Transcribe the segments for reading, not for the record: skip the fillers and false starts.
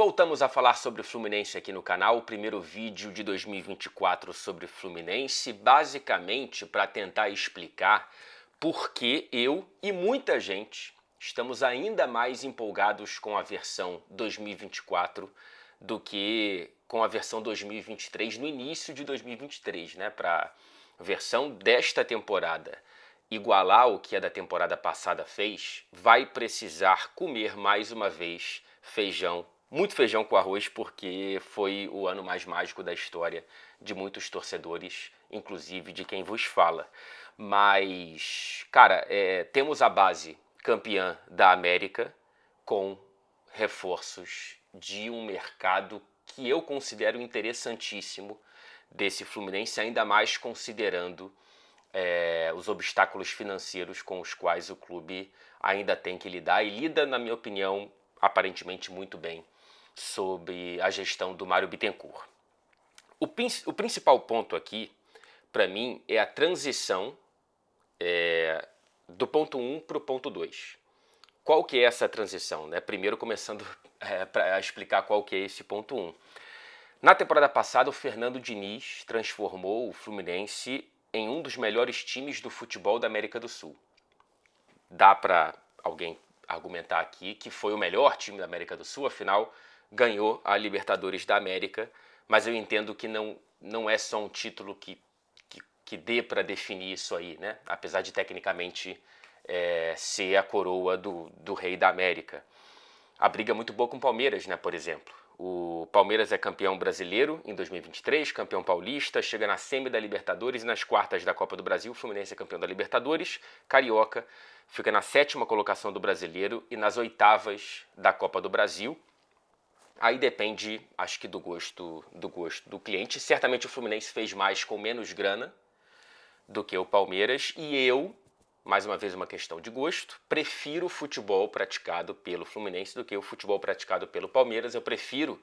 Voltamos a falar sobre o Fluminense aqui no canal, o primeiro vídeo de 2024 sobre o Fluminense, basicamente para tentar explicar por que eu e muita gente estamos ainda mais empolgados com a versão 2024 do que com a versão 2023 no início de 2023, né? Para a versão desta temporada igualar o que a da temporada passada fez, vai precisar comer mais uma vez feijão, muito feijão com arroz, porque foi o ano mais mágico da história de muitos torcedores, inclusive de quem vos fala. Mas, cara, temos a base campeã da América com reforços de um mercado que eu considero interessantíssimo desse Fluminense, ainda mais considerando os obstáculos financeiros com os quais o clube ainda tem que lidar e lida, na minha opinião, aparentemente muito bem sob a gestão do Mário Bittencourt. O principal ponto aqui, para mim, é a transição do ponto 1 para o ponto 2. Qual que é essa transição? Né? Primeiro começando para explicar qual que é esse ponto 1. Na temporada passada, o Fernando Diniz transformou o Fluminense em um dos melhores times do futebol da América do Sul. Dá para alguém argumentar aqui que foi o melhor time da América do Sul, afinal ganhou a Libertadores da América, mas eu entendo que não é só um título que dê para definir isso aí, né? Apesar de tecnicamente ser a coroa do rei da América. A briga é muito boa com o Palmeiras, né, por exemplo. O Palmeiras é campeão brasileiro em 2023, campeão paulista, chega na semi da Libertadores e nas quartas da Copa do Brasil. O Fluminense é campeão da Libertadores, carioca, fica na 7ª colocação do brasileiro e nas 8ª da Copa do Brasil. Aí depende, acho que do gosto do cliente. Certamente o Fluminense fez mais com menos grana do que o Palmeiras e eu, mais uma vez uma questão de gosto, prefiro o futebol praticado pelo Fluminense do que o futebol praticado pelo Palmeiras. Eu prefiro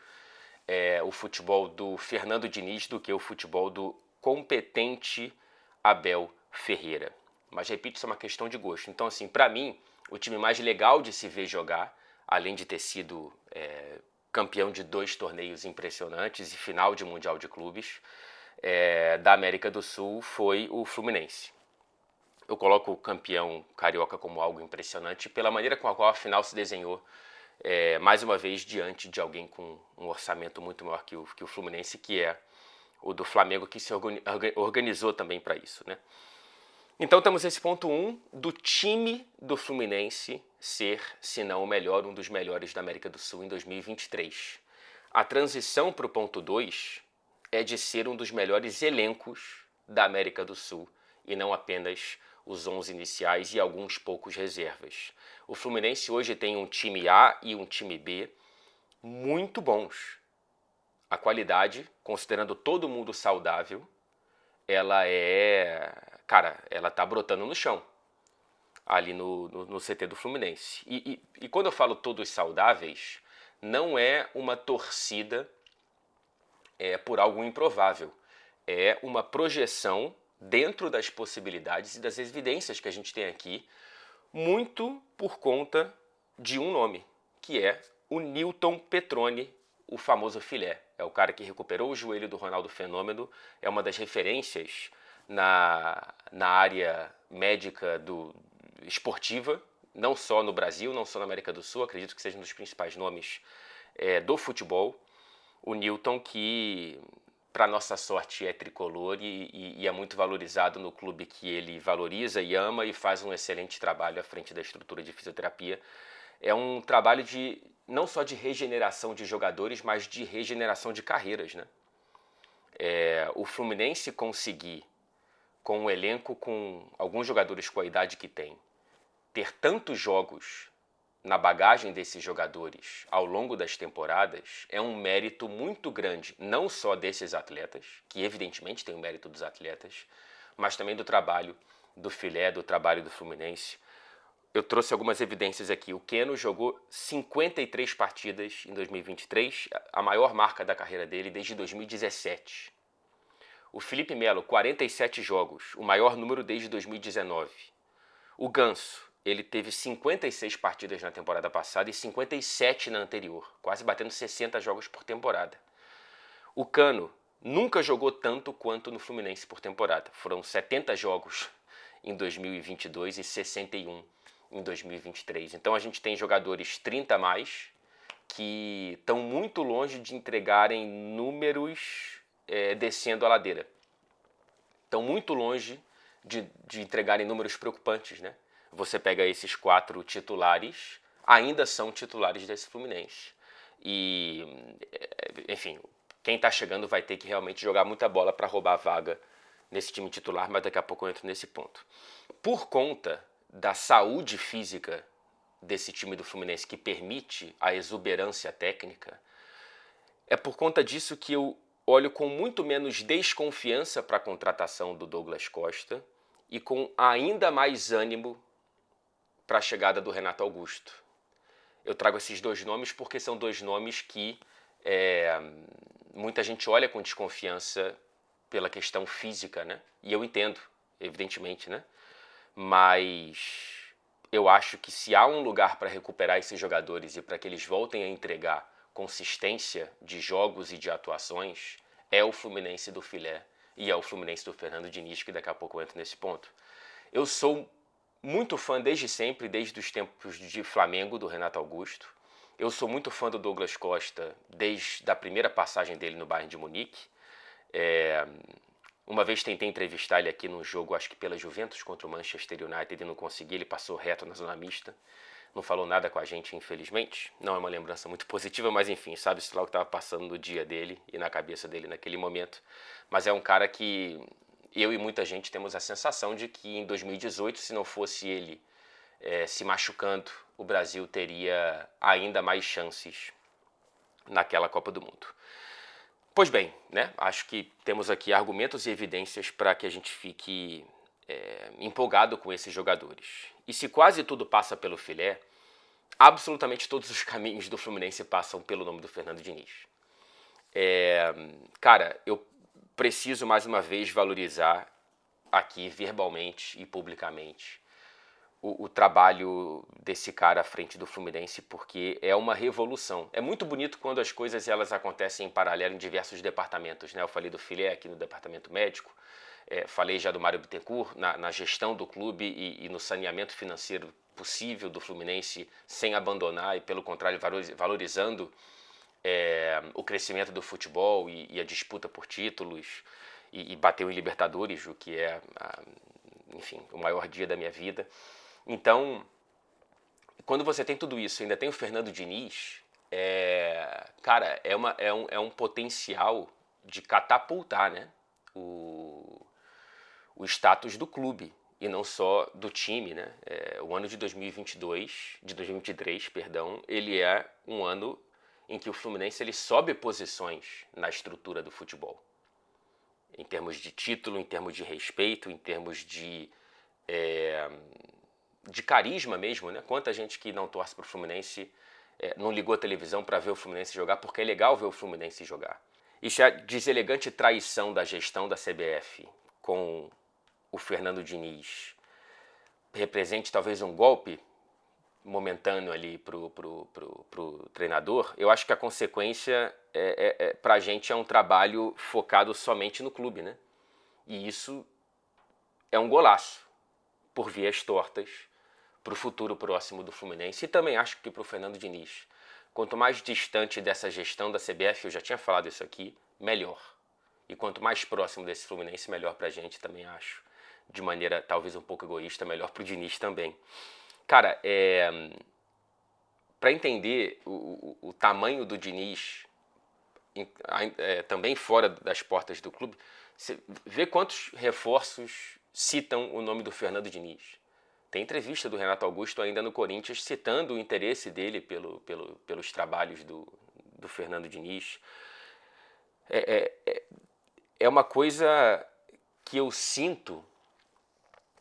o futebol do Fernando Diniz do que o futebol do competente Abel Ferreira. Mas, repito, isso é uma questão de gosto. Então, assim, para mim, o time mais legal de se ver jogar, além de ter sido campeão de 2 torneios impressionantes e final de Mundial de Clubes da América do Sul, foi o Fluminense. Eu coloco o campeão carioca como algo impressionante pela maneira com a qual a final se desenhou, mais uma vez, diante de alguém com um orçamento muito maior que o Fluminense, que é o do Flamengo, que se organizou também para isso, né? Então temos esse ponto 1 do time do Fluminense ser, se não o melhor, um dos melhores da América do Sul em 2023. A transição para o ponto 2 é de ser um dos melhores elencos da América do Sul e não apenas os 11 iniciais e alguns poucos reservas. O Fluminense hoje tem um time A e um time B muito bons. A qualidade, considerando todo mundo saudável, ela ela tá brotando no chão, ali no CT do Fluminense. E quando eu falo todos saudáveis, não é uma torcida por algo improvável. É uma projeção dentro das possibilidades e das evidências que a gente tem aqui, muito por conta de um nome, que é o Newton Petroni, o famoso filé. É o cara que recuperou o joelho do Ronaldo Fenômeno, é uma das referências na área médica esportiva, não só no Brasil, não só na América do Sul, acredito que seja um dos principais nomes do futebol. O Newton, que para nossa sorte é tricolor e é muito valorizado no clube que ele valoriza e ama e faz um excelente trabalho à frente da estrutura de fisioterapia. É um trabalho não só de regeneração de jogadores, mas de regeneração de carreiras, né? O Fluminense conseguir, com um elenco com alguns jogadores com a idade que tem, ter tantos jogos na bagagem desses jogadores ao longo das temporadas é um mérito muito grande, não só desses atletas, que evidentemente tem o mérito dos atletas, mas também do trabalho do filé, do trabalho do Fluminense. Eu trouxe algumas evidências aqui. O Keno jogou 53 partidas em 2023, a maior marca da carreira dele desde 2017. O Felipe Melo, 47 jogos, o maior número desde 2019. O Ganso, ele teve 56 partidas na temporada passada e 57 na anterior, quase batendo 60 jogos por temporada. O Cano nunca jogou tanto quanto no Fluminense por temporada. Foram 70 jogos em 2022 e 61 em 2023. Então a gente tem jogadores 30 a mais que estão muito longe de entregarem números descendo a ladeira. Estão muito longe de entregarem números preocupantes, né? Você pega esses 4 titulares, ainda são titulares desse Fluminense. E, enfim, quem está chegando vai ter que realmente jogar muita bola para roubar a vaga nesse time titular, mas daqui a pouco eu entro nesse ponto. Por conta da saúde física desse time do Fluminense que permite a exuberância técnica, é por conta disso que eu olho com muito menos desconfiança para a contratação do Douglas Costa e com ainda mais ânimo para a chegada do Renato Augusto. Eu trago esses 2 nomes porque são 2 nomes que muita gente olha com desconfiança pela questão física, né? E eu entendo, evidentemente, né? Mas eu acho que se há um lugar para recuperar esses jogadores e para que eles voltem a entregar consistência de jogos e de atuações, é o Fluminense do Filé e é o Fluminense do Fernando Diniz, que daqui a pouco eu entro nesse ponto. Eu sou muito fã desde sempre, desde os tempos de Flamengo, do Renato Augusto. Eu sou muito fã do Douglas Costa desde a primeira passagem dele no Bayern de Munique. Uma vez tentei entrevistar ele aqui num jogo, acho que pela Juventus contra o Manchester United, e não consegui, ele passou reto na zona mista. Não falou nada com a gente, infelizmente. Não é uma lembrança muito positiva, mas enfim, sabe-se lá o que estava passando no dia dele e na cabeça dele naquele momento. Mas é um cara que eu e muita gente temos a sensação de que em 2018, se não fosse ele se machucando, o Brasil teria ainda mais chances naquela Copa do Mundo. Pois bem, né? Acho que temos aqui argumentos e evidências para que a gente fique empolgado com esses jogadores. E se quase tudo passa pelo Filé, absolutamente todos os caminhos do Fluminense passam pelo nome do Fernando Diniz. Cara, eu preciso mais uma vez valorizar aqui verbalmente e publicamente o trabalho desse cara à frente do Fluminense, porque é uma revolução. É muito bonito quando as coisas elas acontecem em paralelo em diversos departamentos, né? Eu falei do Filé aqui no departamento médico, falei já do Mário Bittencourt na gestão do clube e no saneamento financeiro possível do Fluminense, sem abandonar e, pelo contrário, valorizando o crescimento do futebol e a disputa por títulos e bateu em Libertadores, o que é, enfim, o maior dia da minha vida. Então, quando você tem tudo isso, ainda tem o Fernando Diniz, cara, é um potencial de catapultar, né, o status do clube e não só do time, né? O ano de 2023, perdão, ele é um ano em que o Fluminense ele sobe posições na estrutura do futebol, em termos de título, em termos de respeito, em termos de carisma mesmo, né? Quanta gente que não torce para o Fluminense não ligou a televisão para ver o Fluminense jogar, porque é legal ver o Fluminense jogar. E se a deselegante traição da gestão da CBF com o Fernando Diniz represente talvez um golpe momentâneo ali pro treinador, eu acho que a consequência para a gente é um trabalho focado somente no clube, né? E isso é um golaço por vias tortas para o futuro próximo do Fluminense e também acho que para o Fernando Diniz. Quanto mais distante dessa gestão da CBF, eu já tinha falado isso aqui, melhor. E quanto mais próximo desse Fluminense, melhor pra gente, também acho. De maneira talvez um pouco egoísta, melhor pro Diniz também. Cara, para entender o tamanho do Diniz, também fora das portas do clube, você vê quantos reforços citam o nome do Fernando Diniz. Tem entrevista do Renato Augusto ainda no Corinthians citando o interesse dele pelos trabalhos do Fernando Diniz. É uma coisa que eu sinto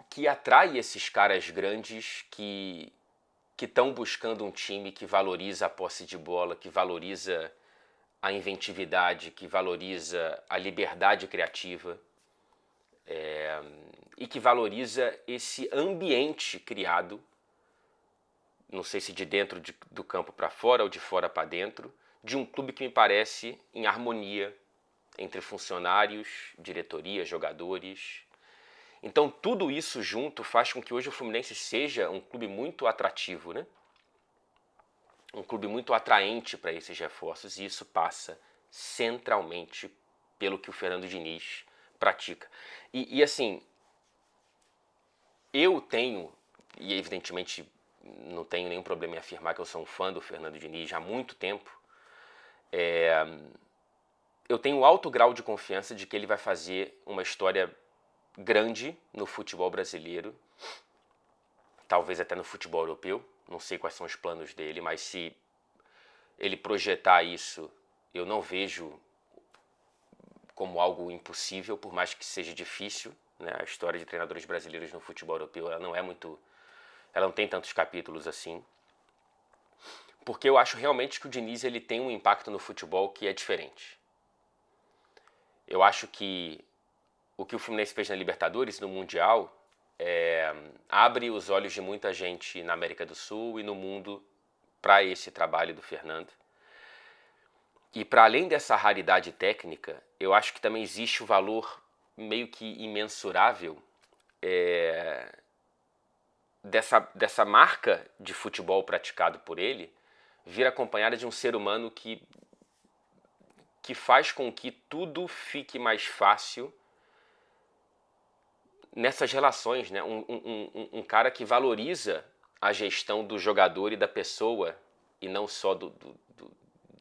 que atrai esses caras grandes que estão buscando um time que valoriza a posse de bola, que valoriza a inventividade, que valoriza a liberdade criativa. E que valoriza esse ambiente criado não sei se de dentro do campo para fora ou de fora para dentro, de um clube que me parece em harmonia entre funcionários, diretoria, jogadores. Então tudo isso junto faz com que hoje o Fluminense seja um clube muito atrativo, né? Um clube muito atraente para esses reforços, e isso passa centralmente pelo que o Fernando Diniz pratica. E assim, eu tenho, e evidentemente não tenho nenhum problema em afirmar que eu sou um fã do Fernando Diniz já há muito tempo, eu tenho alto grau de confiança de que ele vai fazer uma história grande no futebol brasileiro, talvez até no futebol europeu, não sei quais são os planos dele, mas se ele projetar isso, eu não vejo como algo impossível, por mais que seja difícil, né? A história de treinadores brasileiros no futebol europeu, ela não tem tantos capítulos assim, porque eu acho realmente que o Diniz ele tem um impacto no futebol que é diferente. Eu acho que o que o Fluminense fez na Libertadores, no Mundial, abre os olhos de muita gente na América do Sul e no mundo para esse trabalho do Fernando. E para além dessa raridade técnica, eu acho que também existe o valor meio que imensurável dessa marca de futebol praticado por ele vir acompanhada de um ser humano que faz com que tudo fique mais fácil nessas relações, né? Um cara que valoriza a gestão do jogador e da pessoa, e não só do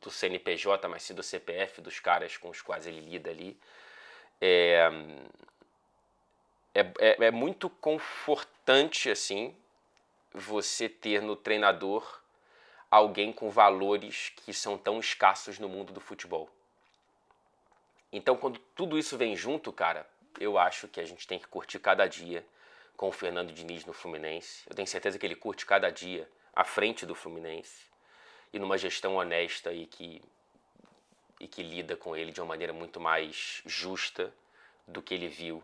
CNPJ, mas sim do CPF, dos caras com os quais ele lida ali. É muito confortante, assim, você ter no treinador alguém com valores que são tão escassos no mundo do futebol. Então, quando tudo isso vem junto, cara, eu acho que a gente tem que curtir cada dia com o Fernando Diniz no Fluminense. Eu tenho certeza que ele curte cada dia à frente do Fluminense e numa gestão honesta e que lida com ele de uma maneira muito mais justa do que ele viu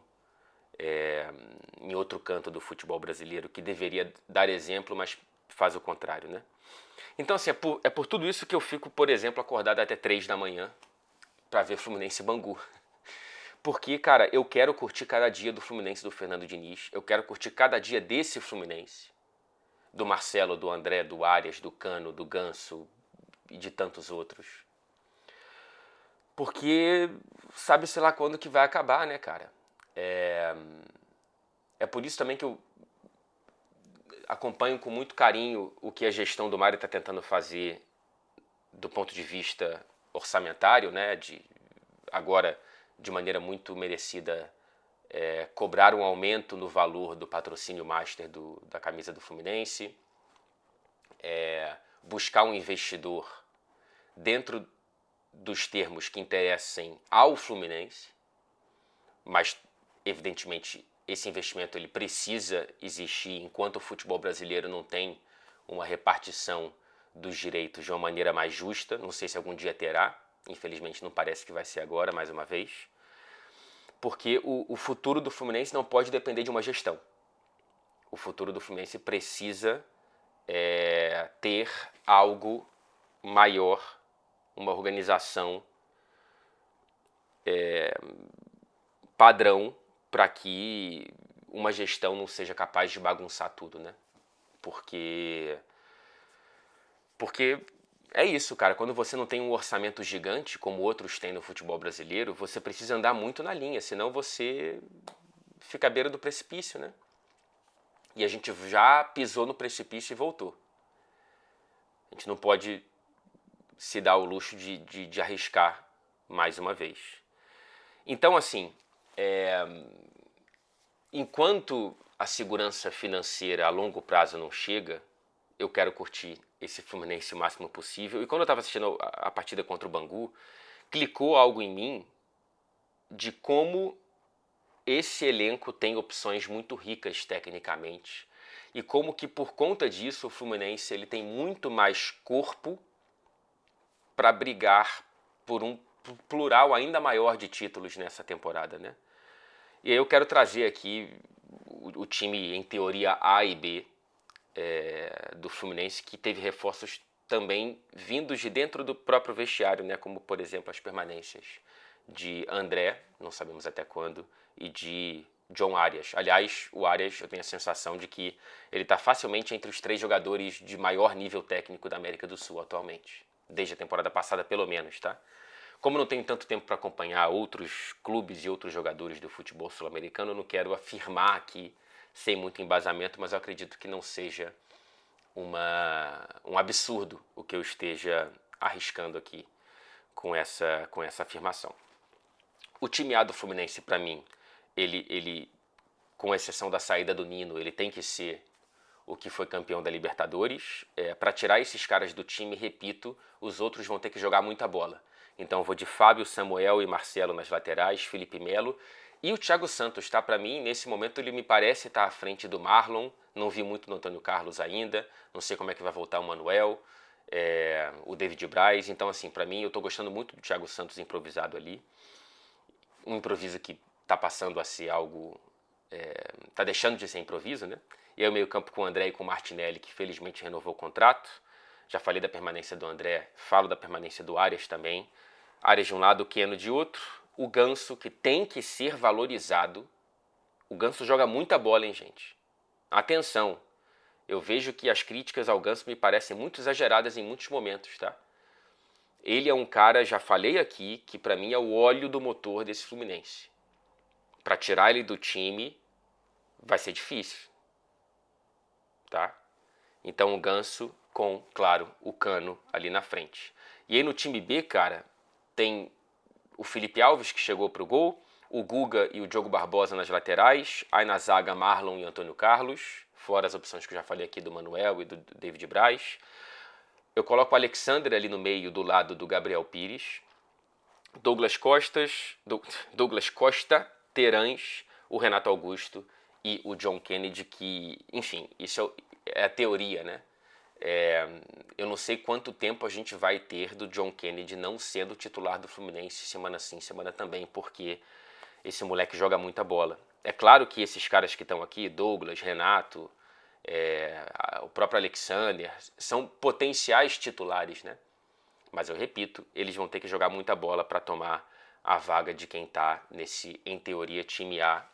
em outro canto do futebol brasileiro, que deveria dar exemplo, mas faz o contrário, né? Então, assim, é por tudo isso que eu fico, por exemplo, acordado até 3 da manhã para ver Fluminense e Bangu. Porque, cara, eu quero curtir cada dia do Fluminense do Fernando Diniz, eu quero curtir cada dia desse Fluminense, do Marcelo, do André, do Arias, do Cano, do Ganso e de tantos outros. Porque sabe-se lá quando que vai acabar, né, cara? É por isso também que eu acompanho com muito carinho o que a gestão do Mário está tentando fazer do ponto de vista orçamentário, né? Agora, de maneira muito merecida, cobrar um aumento no valor do patrocínio master da camisa do Fluminense, buscar um investidor dentro dos termos que interessem ao Fluminense, mas evidentemente esse investimento ele precisa existir enquanto o futebol brasileiro não tem uma repartição dos direitos de uma maneira mais justa. Não sei se algum dia terá, infelizmente não parece que vai ser agora, mais uma vez, porque o futuro do Fluminense não pode depender de uma gestão. O futuro do Fluminense precisa ter algo maior, uma organização padrão, para que uma gestão não seja capaz de bagunçar tudo, né? Porque é isso, cara. Quando você não tem um orçamento gigante, como outros têm no futebol brasileiro, você precisa andar muito na linha, senão você fica à beira do precipício, né? E a gente já pisou no precipício e voltou. A gente não pode se dar o luxo de arriscar mais uma vez. Então, assim, enquanto a segurança financeira a longo prazo não chega, eu quero curtir esse Fluminense o máximo possível. E quando eu estava assistindo a partida contra o Bangu, clicou algo em mim de como esse elenco tem opções muito ricas tecnicamente e como que por conta disso o Fluminense ele tem muito mais corpo para brigar por um plural ainda maior de títulos nessa temporada, né? E aí eu quero trazer aqui o time em teoria A e B do Fluminense que teve reforços também vindos de dentro do próprio vestiário, né? Como, por exemplo, as permanências de André, não sabemos até quando, e de John Arias. Aliás, o Arias, eu tenho a sensação de que ele está facilmente entre os 3 jogadores de maior nível técnico da América do Sul atualmente. Desde a temporada passada, pelo menos, tá? Como não tenho tanto tempo para acompanhar outros clubes e outros jogadores do futebol sul-americano, eu não quero afirmar aqui sem muito embasamento, mas eu acredito que não seja um absurdo o que eu esteja arriscando aqui com essa afirmação. O time A do Fluminense, para mim, ele, com exceção da saída do Nino, ele tem que ser o que foi campeão da Libertadores. Para tirar esses caras do time, repito, os outros vão ter que jogar muita bola. Então eu vou de Fábio, Samuel e Marcelo nas laterais, Felipe Melo. E o Thiago Santos, tá? Para mim, nesse momento, ele me parece estar à frente do Marlon. Não vi muito no Antônio Carlos ainda. Não sei como é que vai voltar o Manuel, o David Braz. Então, assim, para mim, eu tô gostando muito do Thiago Santos improvisado ali. Um improviso que tá passando a ser algo... tá deixando de ser improviso, né? E aí o meio campo com o André e com o Martinelli, que felizmente renovou o contrato. Já falei da permanência do André, falo da permanência do Arias também. Arias de um lado, o Keno de outro. O Ganso, que tem que ser valorizado. O Ganso joga muita bola, hein, gente? Atenção, eu vejo que as críticas ao Ganso me parecem muito exageradas em muitos momentos, tá? Ele é um cara, já falei aqui, que para mim é o óleo do motor desse Fluminense. Para tirar ele do time vai ser difícil, tá? Então o Ganso com, claro, o Cano ali na frente. E aí no time B, cara, tem o Felipe Alves, que chegou pro gol, o Guga e o Diogo Barbosa nas laterais, aí na zaga Marlon e Antônio Carlos, fora as opções que eu já falei aqui do Manuel e do David Braz. Eu coloco o Alexander ali no meio, do lado do Gabriel Pires, Douglas Costa, Terãs, o Renato Augusto e o John Kennedy, que, enfim, isso é a teoria, né? Eu não sei quanto tempo a gente vai ter do John Kennedy não sendo titular do Fluminense semana sim, semana também, porque esse moleque joga muita bola. É claro que esses caras que estão aqui, Douglas, Renato, o próprio Alexander, são potenciais titulares, né? Mas eu repito, eles vão ter que jogar muita bola para tomar a vaga de quem está nesse, em teoria, time A.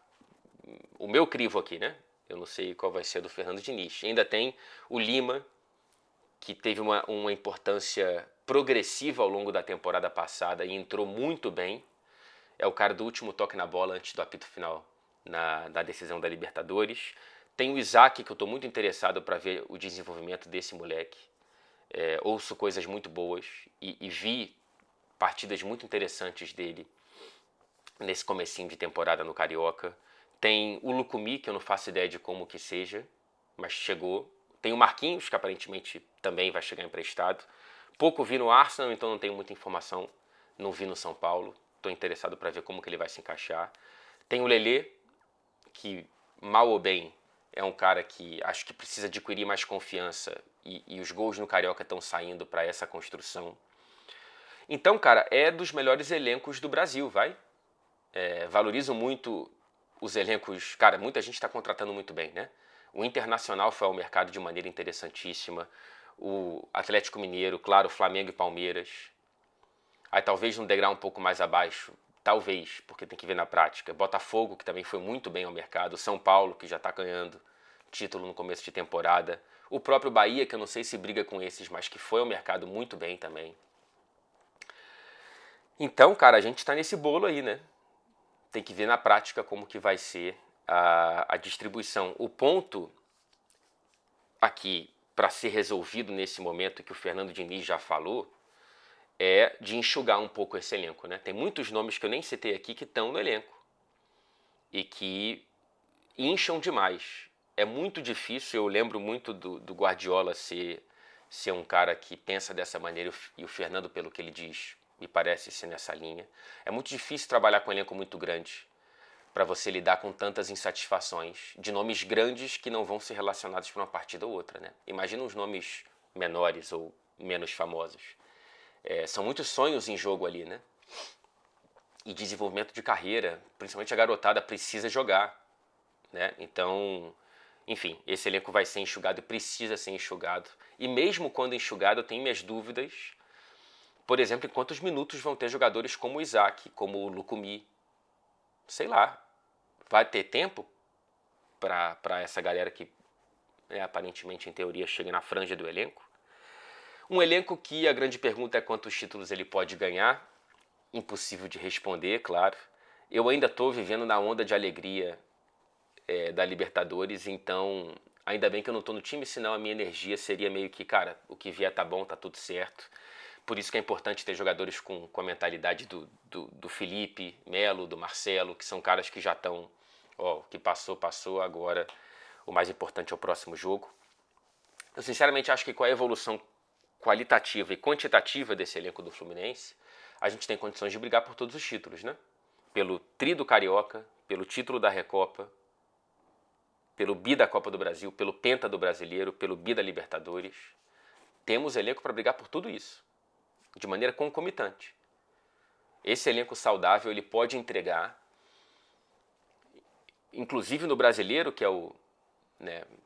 O meu crivo aqui, né? Eu não sei qual vai ser do Fernando Diniz. Ainda tem o Lima, que teve uma importância progressiva ao longo da temporada passada e entrou muito bem. É o cara do último toque na bola antes do apito final na decisão da Libertadores. Tem o Isaac, que eu estou muito interessado para ver o desenvolvimento desse moleque. Ouço coisas muito boas e vi partidas muito interessantes dele nesse comecinho de temporada no Carioca. Tem o Lucumi, que eu não faço ideia de como que seja, mas chegou. Tem o Marquinhos, que aparentemente também vai chegar emprestado. Pouco vi no Arsenal, então não tenho muita informação. Não vi no São Paulo. Estou interessado para ver como que ele vai se encaixar. Tem o Lelê, que mal ou bem é um cara que acho que precisa adquirir mais confiança e os gols no Carioca estão saindo para essa construção. Então, cara, é dos melhores elencos do Brasil, vai? Valorizo muito os elencos. Cara, muita gente está contratando muito bem, né? O Internacional foi ao mercado de maneira interessantíssima. O Atlético Mineiro, claro, Flamengo e Palmeiras. Aí talvez num degrau um pouco mais abaixo, talvez, porque tem que ver na prática. Botafogo, que também foi muito bem ao mercado. São Paulo, que já está ganhando título no começo de temporada. O próprio Bahia, que eu não sei se briga com esses, mas que foi ao mercado muito bem também. Então, cara, a gente está nesse bolo aí, né? Tem que ver na prática como que vai ser a distribuição. O ponto aqui para ser resolvido nesse momento que o Fernando Diniz já falou é de enxugar um pouco esse elenco, né? Tem muitos nomes que eu nem citei aqui que estão no elenco e que incham demais. É muito difícil, eu lembro muito do Guardiola ser um cara que pensa dessa maneira e o Fernando, pelo que ele diz, me parece ser nessa linha. É muito difícil trabalhar com um elenco muito grande para você lidar com tantas insatisfações de nomes grandes que não vão ser relacionados para uma partida ou outra, né? Imagina os nomes menores ou menos famosos. São muitos sonhos em jogo ali, né? E desenvolvimento de carreira, principalmente a garotada precisa jogar, né? Então, enfim, esse elenco vai ser enxugado e precisa ser enxugado. E mesmo quando enxugado, eu tenho minhas dúvidas, por exemplo, em quantos minutos vão ter jogadores como o Isaac, como o Lucumi. Sei lá, vai ter tempo para essa galera que aparentemente, em teoria, chega na franja do elenco? Um elenco que a grande pergunta é quantos títulos ele pode ganhar. Impossível de responder, claro. Eu ainda estou vivendo na onda de alegria da Libertadores, então ainda bem que eu não estou no time, senão a minha energia seria meio que, cara, o que vier tá bom, tá tudo certo. Por isso que é importante ter jogadores com a mentalidade do Felipe Melo, do Marcelo, que são caras que já estão, o que passou, passou, agora o mais importante é o próximo jogo. Eu sinceramente acho que com a evolução qualitativa e quantitativa desse elenco do Fluminense, a gente tem condições de brigar por todos os títulos, né? Pelo tri do Carioca, pelo título da Recopa, pelo bi da Copa do Brasil, pelo penta do Brasileiro, pelo bi da Libertadores. Temos elenco para brigar por tudo isso, de maneira concomitante. Esse elenco saudável ele pode entregar, inclusive no Brasileiro, que é o,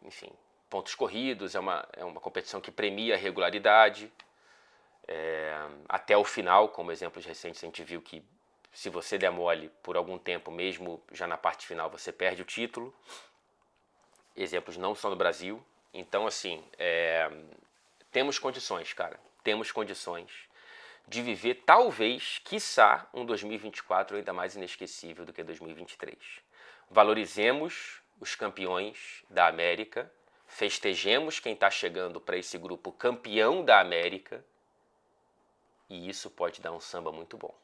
enfim, pontos corridos, é uma competição que premia a regularidade. Até o final, como exemplos recentes, a gente viu que se você der mole por algum tempo, mesmo já na parte final, você perde o título. Exemplos não só no Brasil. Então, assim, temos condições, cara. Temos condições de viver, talvez, quiçá, um 2024 ainda mais inesquecível do que 2023. Valorizemos os campeões da América, festejemos quem está chegando para esse grupo campeão da América, e isso pode dar um samba muito bom.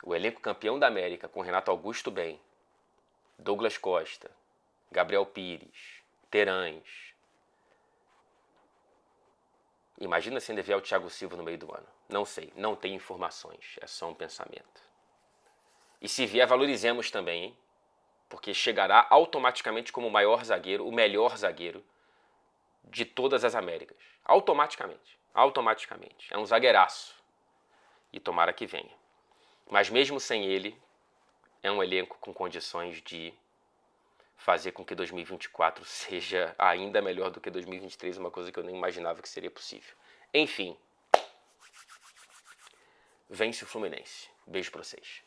O elenco campeão da América, com Renato Augusto bem, Douglas Costa, Gabriel Pires, Terãs. Imagina se ainda vier o Thiago Silva no meio do ano. Não sei, não tem informações, é só um pensamento. E se vier, valorizemos também, hein? Porque chegará automaticamente como o maior zagueiro, o melhor zagueiro de todas as Américas. Automaticamente. Automaticamente. É um zagueiraço. E tomara que venha. Mas mesmo sem ele, é um elenco com condições de fazer com que 2024 seja ainda melhor do que 2023, uma coisa que eu nem imaginava que seria possível. Enfim, vence o Fluminense. Beijo pra vocês.